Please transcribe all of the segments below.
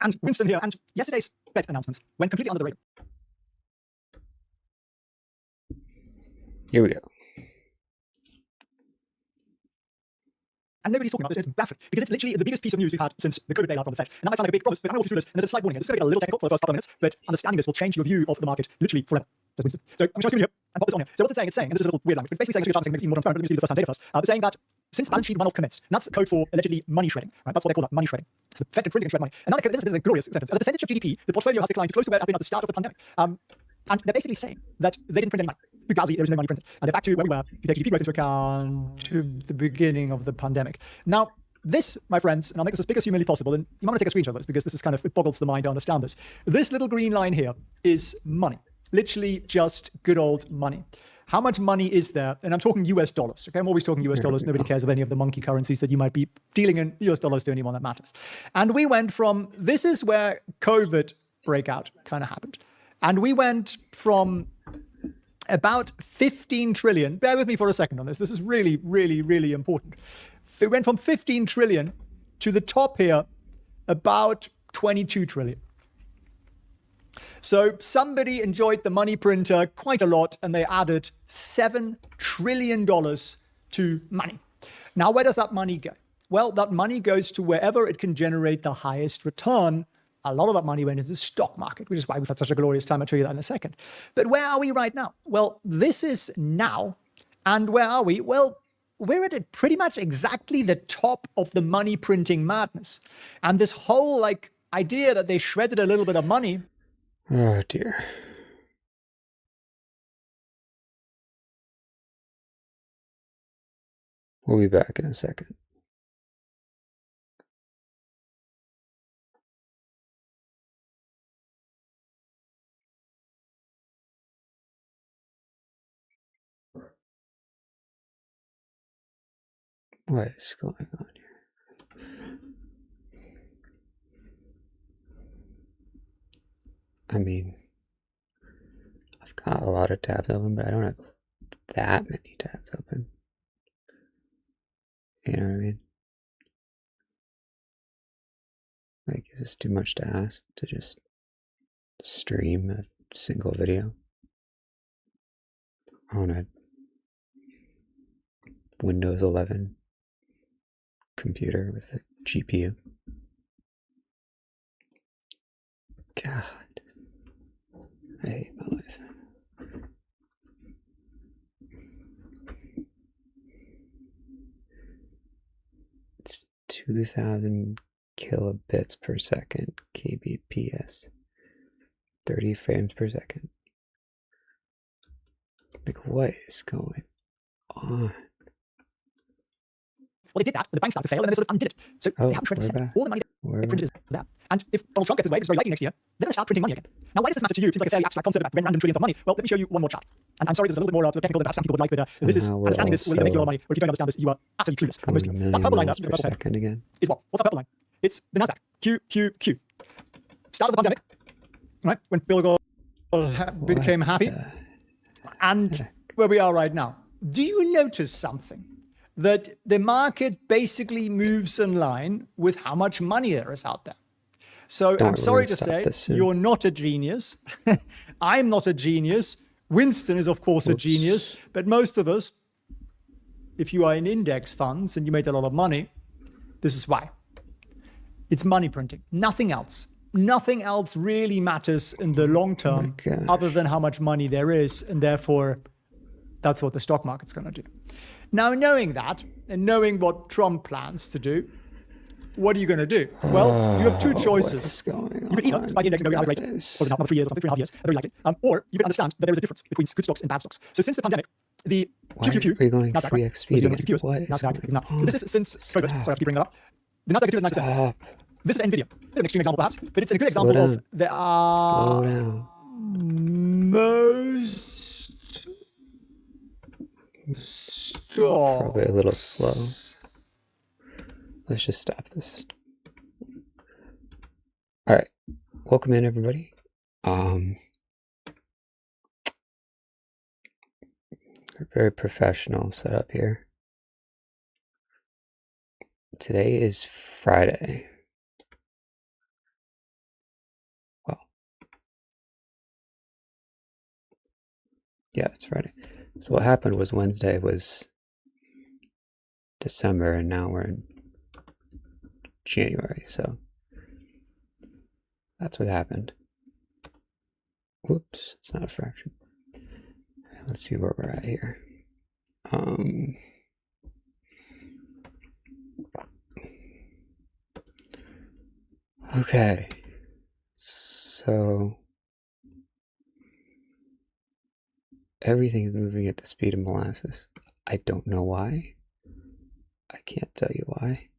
and Winston here, and yesterday's Fed announcements went completely under the radar. Here we go. And nobody's talking about this, and it's baffling, because it's literally the biggest piece of news we've had since the COVID bailout from the Fed. And that might sound like a big promise, but I'm going to walk you through this, and there's a slight warning here. This is going to get a little technical for the first couple of minutes, but understanding this will change your view of the market literally forever. So I'm going to show you here and pop this on here. So what's it saying? It's saying, and this is a little weird language, but it's basically saying, something makes it even more transparent, but let me see the first-hand data first. It's saying that since balance sheet one-off commits, and that's code for allegedly money shredding, right? That's what they call that, money shredding. So the Fed can shred money. And now this is a glorious sentence. As a percentage of GDP, the portfolio has declined to close to where it had been at the start of the pandemic. And they're basically saying that they didn't print any money. Because there was no money printed. And they're back to where we were, if you take GDP growth into account, to the beginning of the pandemic. Now, this, my friends, and I'll make this as big as humanly possible, and you might want to take a screenshot of this because this is kind of, it boggles the mind to understand this. This little green line here is money. Literally just good old money. How much money is there? And I'm talking US dollars, okay? I'm always talking US dollars. Nobody cares of any of the monkey currencies that you might be dealing in US dollars to anyone that matters. And we went from, this is where COVID breakout kind of happened. And we went from about 15 trillion, bear with me for a second on this. This is really, really, really important. We went from 15 trillion to the top here, about 22 trillion. So somebody enjoyed the money printer quite a lot, and they added $7 trillion to money. Now, where does that money go? Well, that money goes to wherever it can generate the highest return. A lot of that money went into the stock market, which is why we've had such a glorious time. I'll tell you that in a second. But where are we right now? Well, this is now. And where are we? Well, we're at pretty much exactly the top of the money printing madness. And this whole idea that they shredded a little bit of money. Oh dear. We'll be back in a second. What is going on here? I mean, I've got a lot of tabs open, but I don't have that many tabs open. You know what I mean? Like, is this too much to ask to just stream a single video on a Windows 11 computer with a GPU? God, I hate my life. It's 2,000 kilobits per second, kbps, 30 frames per second. Like, what is going on? Well, they did that, but the bank started to fail, and then they sort of undid it. So they haven't printed all the money they printed is there. And if Donald Trump gets his way, which is very likely next year, they're going to start printing money again. Now, why does this matter to you? It seems like a fairly abstract concept about random trillions of money. Well, let me show you one more chart. And I'm sorry, this is a little bit more technical than perhaps some people would like, but this is, understanding this will either make you a lot of money, or if you don't understand this, you are absolutely clueless. Most people. That purple line there, the purple pen, again. is what? What's that purple line? It's the NASDAQ. QQQ. Start of the pandemic, right? When Bill Gore became happy. And where we are right now. Do you notice something? That the market basically moves in line with how much money there is out there. So I'm sorry to say, you're not a genius. I'm not a genius. Winston is, of course, a genius. But most of us, if you are in index funds and you made a lot of money, this is why. It's money printing, nothing else. Nothing else really matters in the long term other than how much money there is. And therefore, that's what the stock market's going to do. Now, knowing that, and knowing what Trump plans to do, what are you going to do? Well, you have two choices. You can either buy the index and go, you have a great, or another 3 years or something, 3.5 years, very likely. Or you can understand that there is a difference between good stocks and bad stocks. So since the pandemic, the QQQ, are you going 3x speed again? What is going on? This is since COVID, sorry, I have to keep bringing that up. The NASDAQ is 9%. This is NVIDIA. An extreme example perhaps, but it's a good example of there are most stocks. Probably a little slow. Let's just stop this. All right, welcome in everybody. Very professional setup here. Today is Friday. Yeah, it's Friday. So what happened was Wednesday was December, and now we're in January, so that's what happened. Whoops, it's not a fraction. Let's see where we're at here. Okay, so everything is moving at the speed of molasses. I don't know why. I can't tell you why.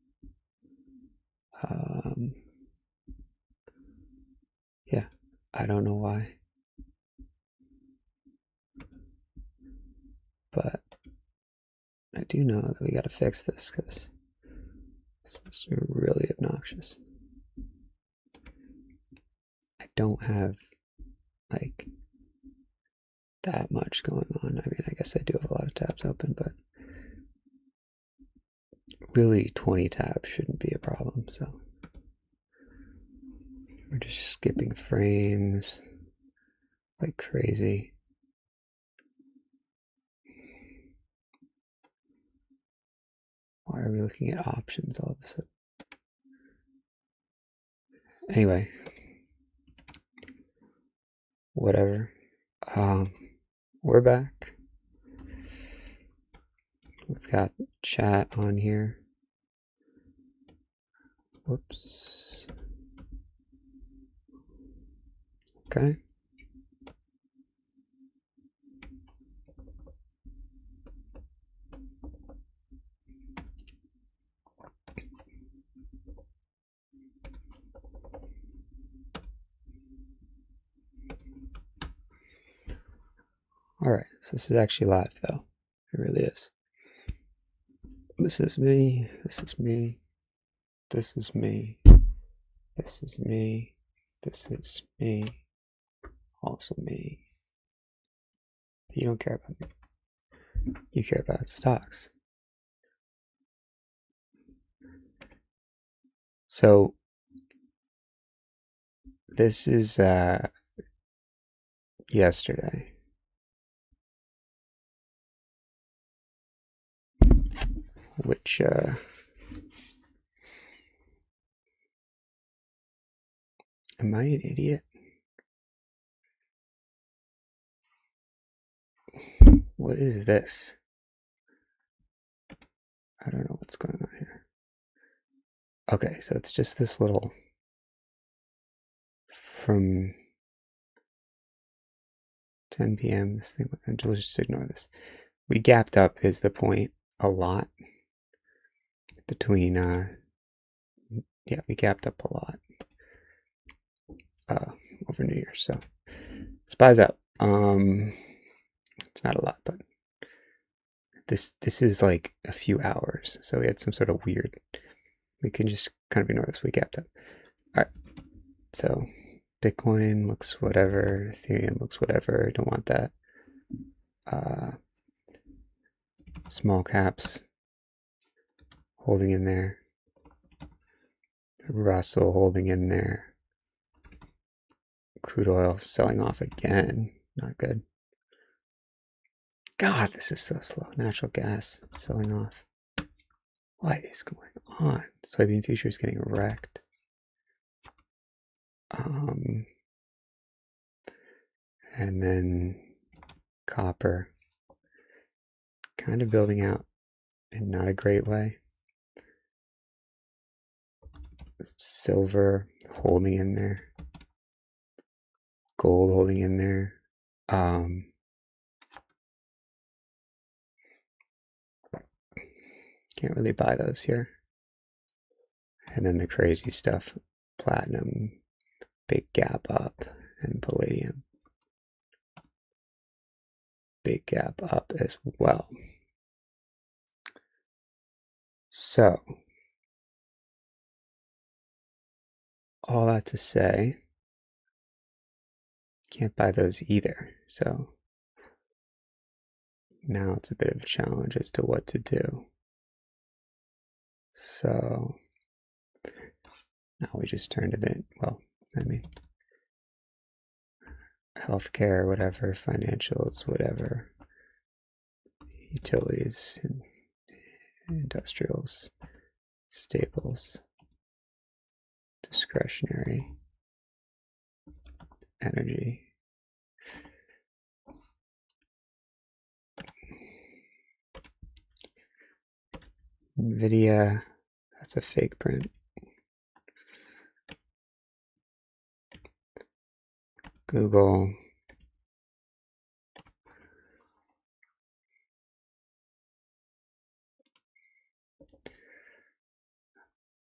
Yeah, I don't know why. But I do know that we gotta fix this because this is really obnoxious. I don't have like that much going on. I mean, I guess I do have a lot of tabs open, but really 20 tabs shouldn't be a problem. So we're just skipping frames like crazy. Why are we looking at options all of a sudden? Anyway, whatever. We're back. We've got chat on here. Whoops. Okay. Alright, so this is actually live though. It really is. This is me, this is me, this is me, this is me, this is me, also me. You don't care about me. You care about stocks. So this is yesterday. Which am I an idiot? What is this? I don't know what's going on here. Okay, so it's just this little from 10 p.m. This thing, we'll just ignore this. We gapped up is the point a lot between yeah, we gapped up a lot over New Year's. So SPY's up. It's not a lot, but this is like a few hours. So we had some sort of weird. We can just kind of ignore this. We gapped up. All right. So Bitcoin looks whatever. Ethereum looks whatever. Don't want that. Small caps holding in there. Russell holding in there. Crude oil selling off again. Not good. God, this is so slow. Natural gas selling off. What is going on? Soybean futures getting wrecked. And then copper kind of building out in not a great way. Silver holding in there. Gold holding in there. Can't really buy those here. And then the crazy stuff. Platinum, big gap up, and palladium. Big gap up as well. So, all that to say, can't buy those either. So, now it's a bit of a challenge as to what to do. So, now we just turned it in. Well, I mean, healthcare, whatever, financials, whatever, utilities, industrials, staples, discretionary, energy. NVIDIA, that's a fake print. Google,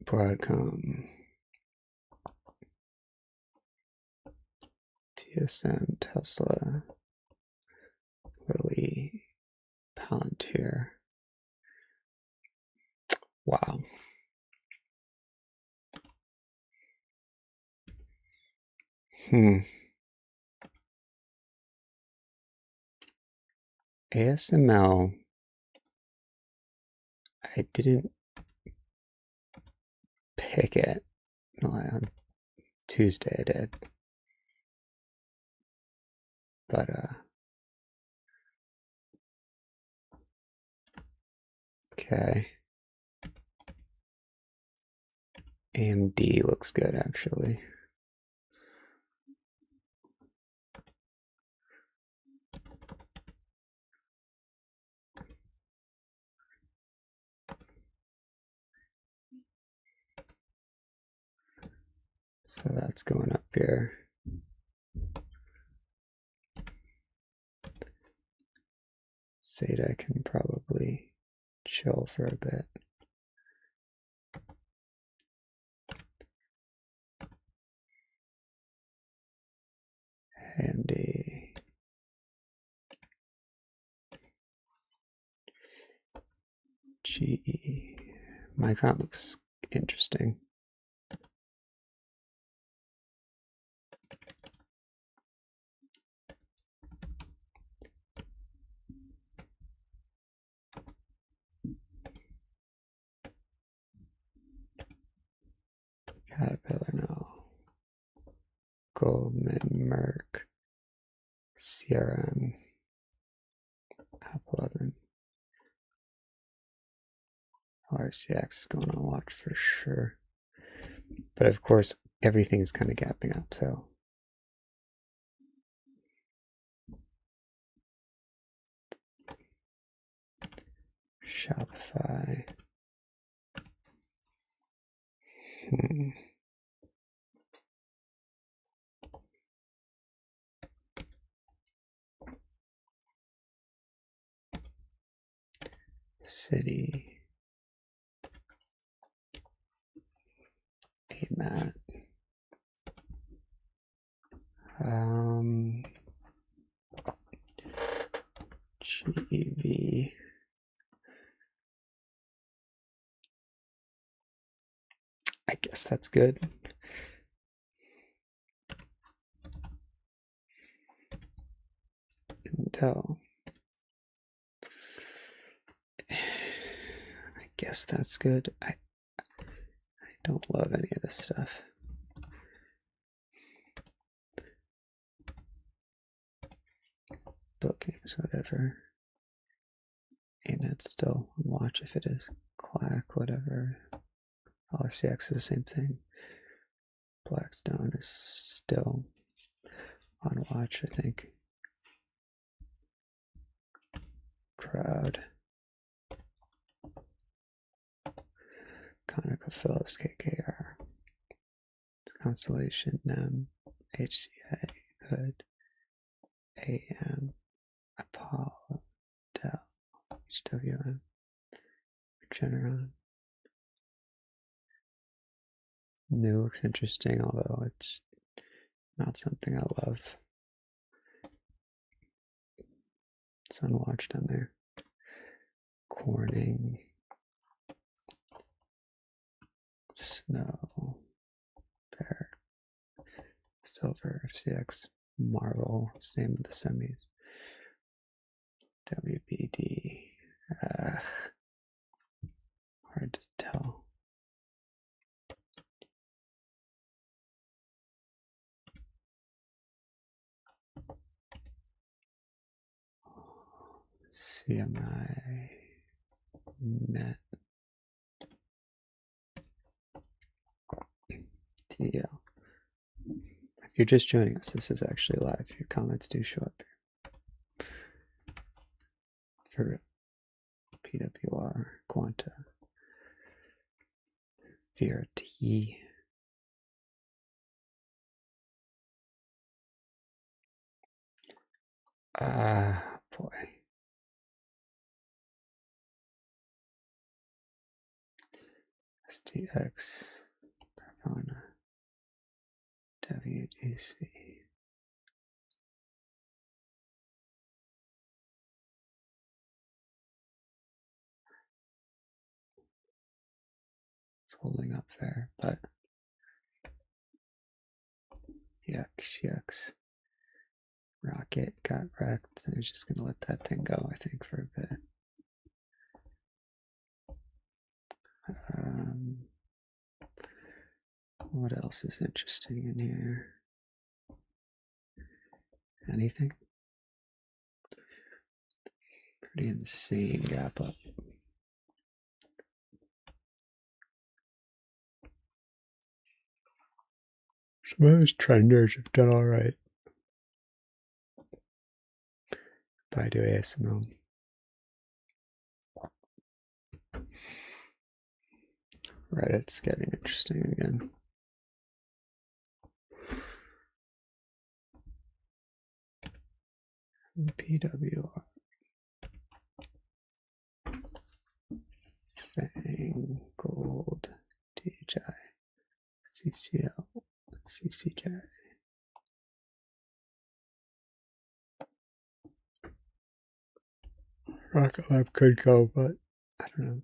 Broadcom, TSM, Tesla, Lilly, Palantir. Wow. ASML, I didn't pick it. No, on Tuesday I did. But, okay. AMD looks good, actually. So that's going up here. Zeta can probably chill for a bit. AMD. GE. Micron looks interesting. Caterpillar, no. Goldman, Merck, CRM, Apple, RCX is going on watch for sure. But of course, everything is kind of gapping up, so. Shopify. City. AMAT. GEV. I guess that's good. Intel. I guess that's good. I don't love any of this stuff. Bookings, whatever. ANET's still on watch if it is. Clack, whatever. RCX is the same thing. Blackstone is still on watch, I think. Crowd. ConocoPhillips, KKR. Constellation, NEM, HCA, Hood, AM, Apollo, Dell, HWM, Regeneron. New looks interesting, although it's not something I love. It's unwatched on there. Corning, Snow, Bear, Silver, FCX, Marvel, same with the semis. WBD, hard to tell. CMI net TL. If you're just joining us, this is actually live. Your comments do show up here. For PWR, Quanta, VRT. Boy. STX, Carvana, WDC. It's holding up there, but yucks. Rocket got wrecked. I'm just gonna let that thing go, I think, for a bit. What else is interesting in here? Anything? Pretty insane gap up. Some of those trenders have done all right. Bye to ASML. Reddit's getting interesting again. PWR. Fang, Gold, DHI, CCL, CCJ. Rocket Lab could go, but I don't know.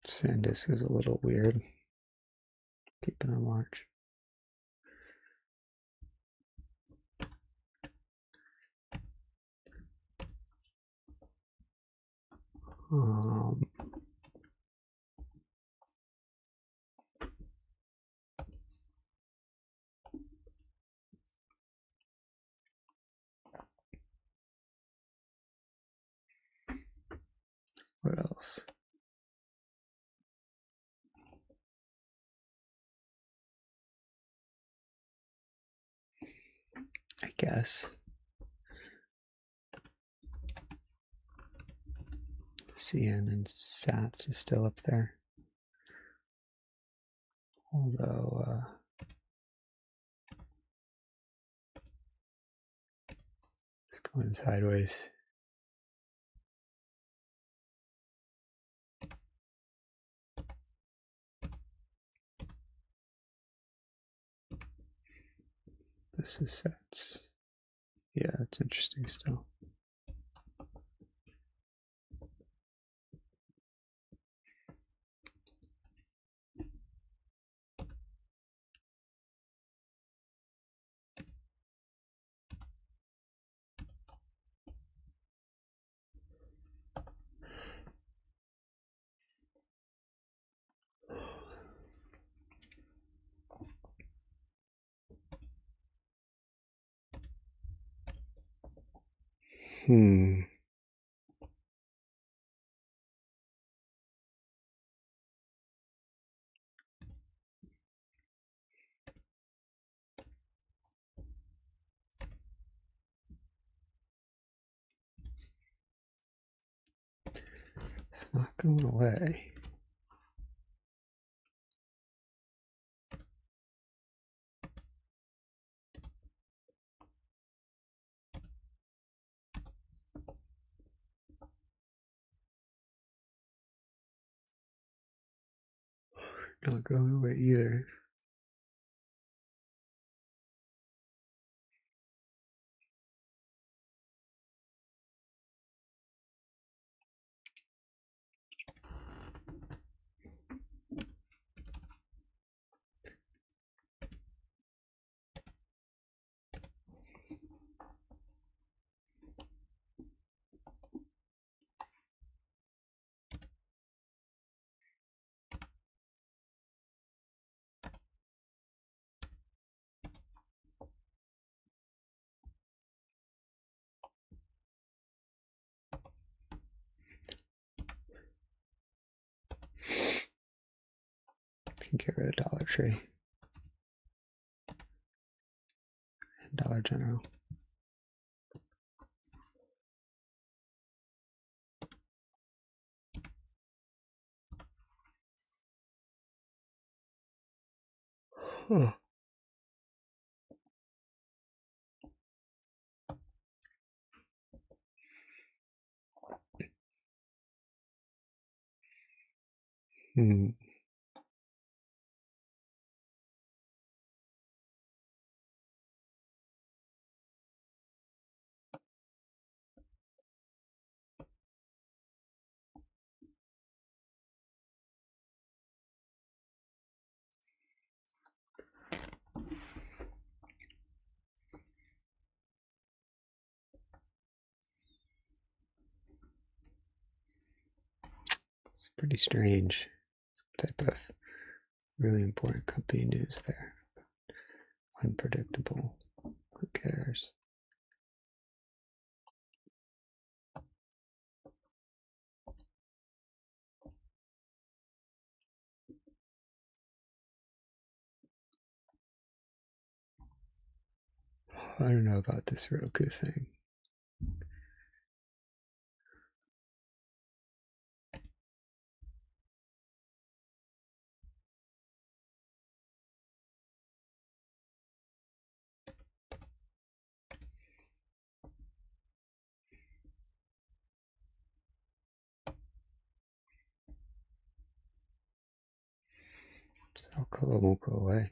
SanDisk is a little weird. Keeping on watch. What else? I guess. CN and SATS is still up there. Although, it's going sideways. This is SATS. Yeah, it's interesting still. It's not going away. Not going away either. Can get rid of Dollar Tree and Dollar General. Huh. Hmm. It's pretty strange. Some type of really important company news there. Unpredictable. Who cares? I don't know about this Roku thing. Alcoa won't go away.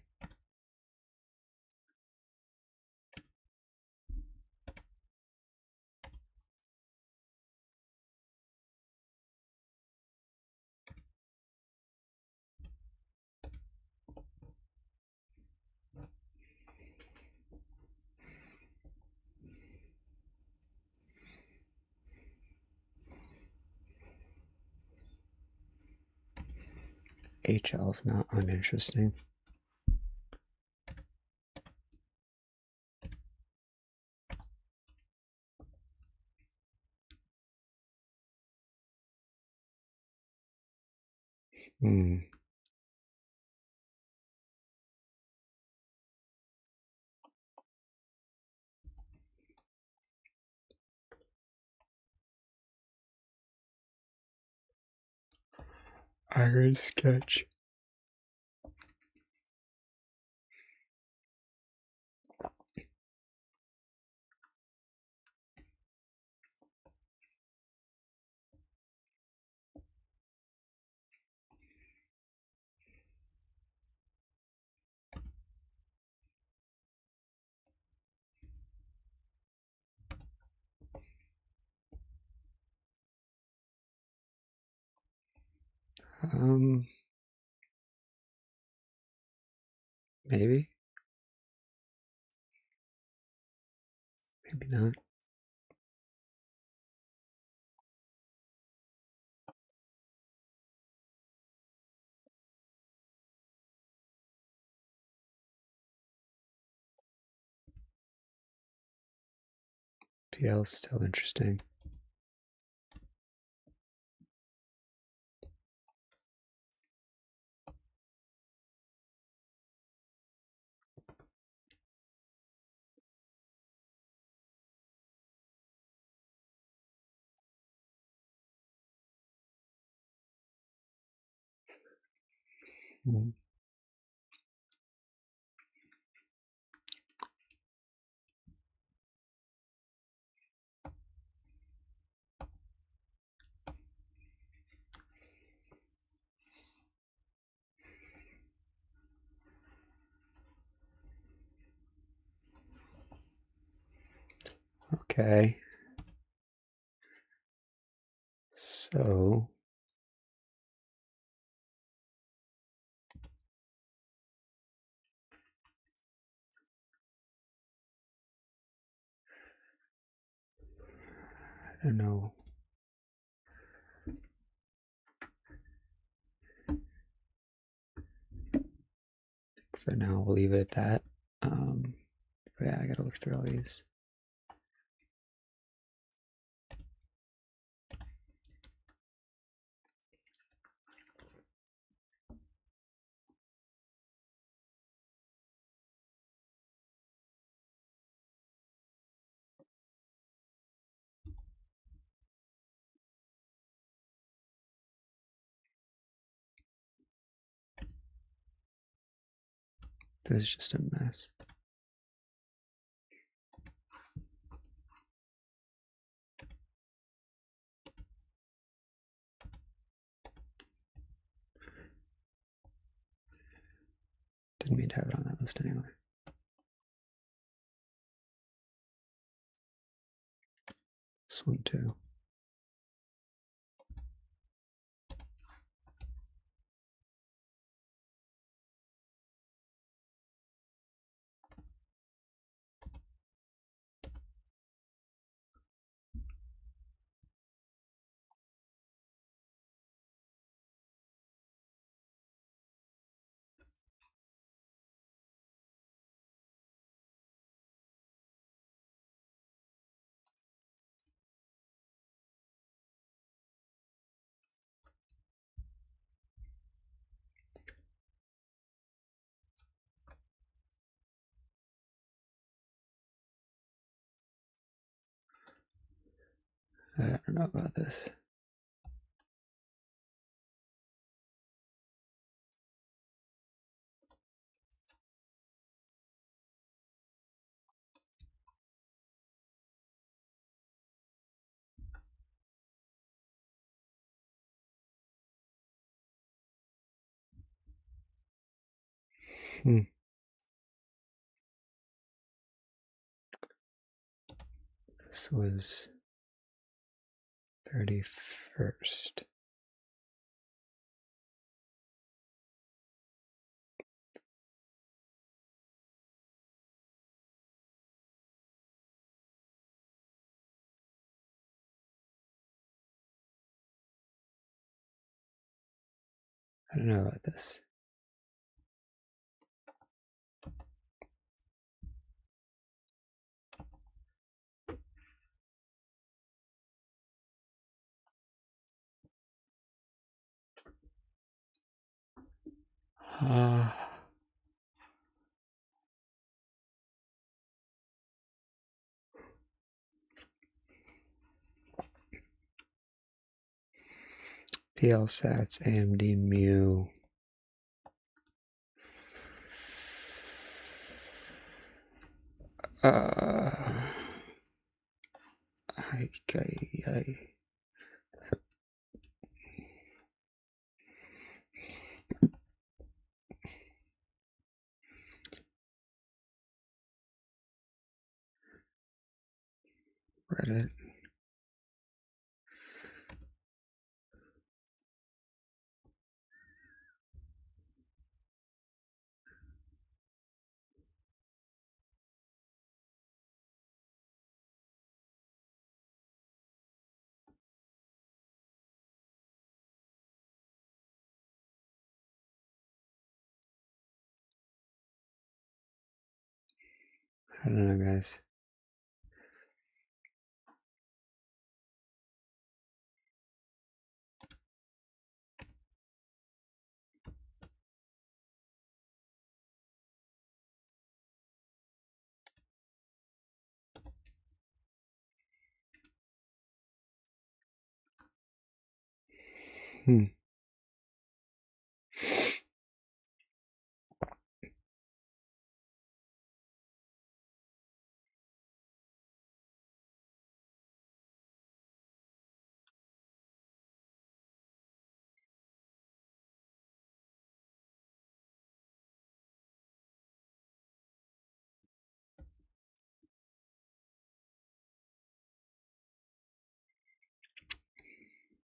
HL is not uninteresting. Hmm. Iron sketch. Maybe. Maybe not. PL is still interesting. Hmm. Okay. So I don't know. For now, we'll leave it at that. But yeah, I gotta look through all these. This is just a mess. Didn't mean to have it on that list anyway. This one too. I don't know about this. This was 31st. I don't know about this. PL Sats, AMD Mu. Reddit. I don't know, guys.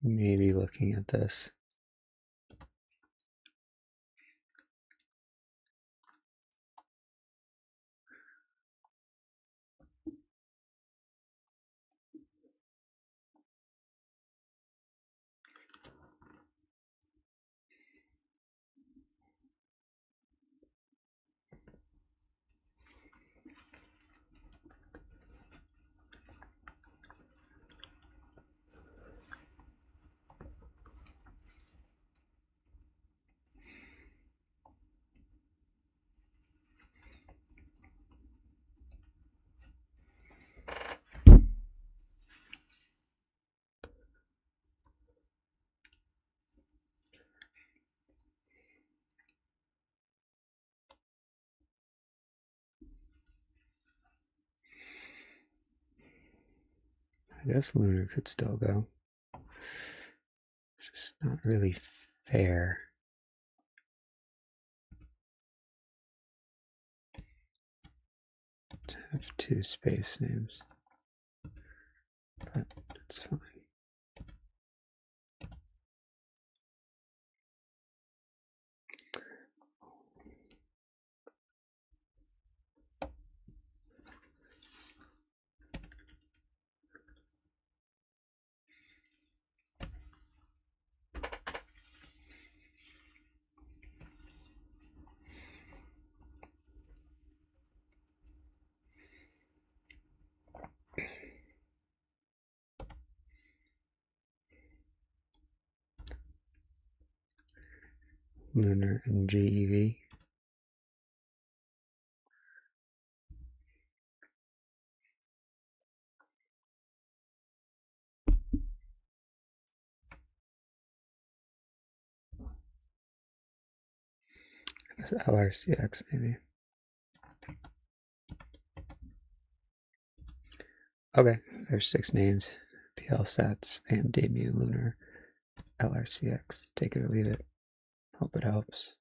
Maybe looking at this. I guess lunar could still go. It's just not really fair. To have two space names, but it's fine. Lunar and GeV. I guess LRCX maybe. Okay, there's 6 names. PL Sats, AM Debut, Lunar, LRCX. Take it or leave it. Hope it helps.